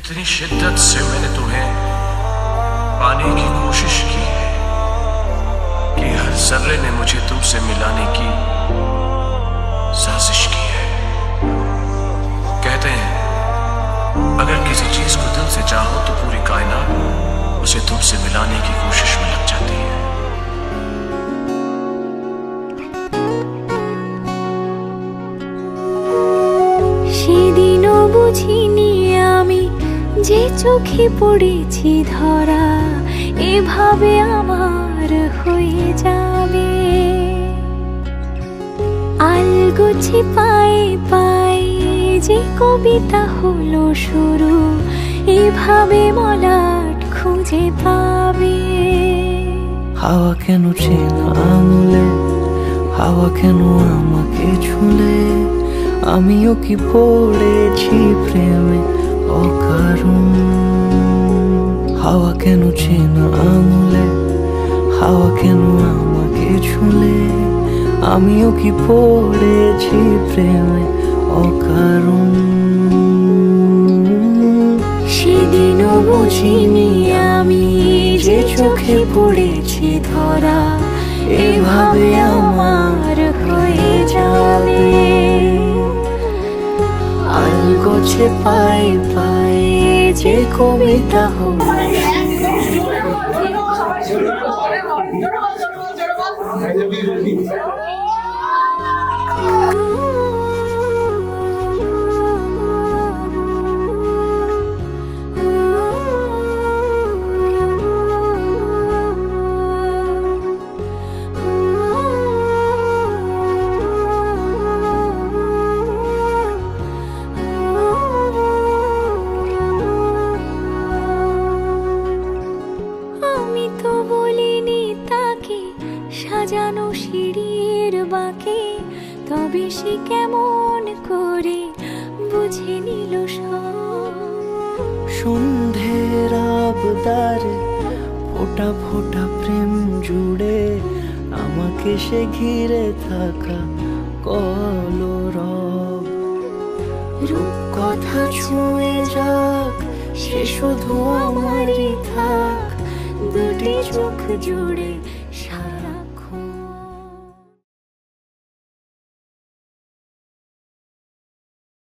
कितनी शिद्दत से मैंने तुम्हें पाने की कोशिश की है कि हर जर्रे ने मुझे तुमसे मिलाने की साजिश की है। कहते हैं अगर किसी चीज को दिल से चाहो तो पूरी कायनात उसे तुमसे मिलाने की कोशिश में लग जाती है। সেদিনও বুঝিনি আমি যে চোখে পড়েছি ধরা এভাবে আমার হয়ে যাবে। আলগোছে পায়ে পায়ে যে কবিতা হলো শুরু এভাবে মলাট খুঁজে পাবে। হাওয়া কেন চেনা আঙুলে, হাওয়া কেন আমাকে ছুলে, আমিও কি পড়েছি প্রেমে অকারণ। হাওয়া কেন চেনা আঙুলে, হাওয়া কেন আমাকে ছুলে, আমিও কি পড়েছি প্রেমে অকারণ। সেদিনও বুঝিনি আমি যে চোখে পড়েছি ধরা এভাবে আমার হয়ে যাবে। আলগোছে পায়ে পায়ে যে কবিতা হলো সাজানো সিঁড়ির বাঁকে, তবে সে কেমন করে বুঝে নিল সব। সন্ধ্যের আবদারে ফোটা ফোটা প্রেম জুড়ে আমাকে সে ঘিরে থাকা কলরব। রূপকথা ছুঁয়ে যাক সে শুধু আমারই থাক, দুটি চোখ জুড়ে সারা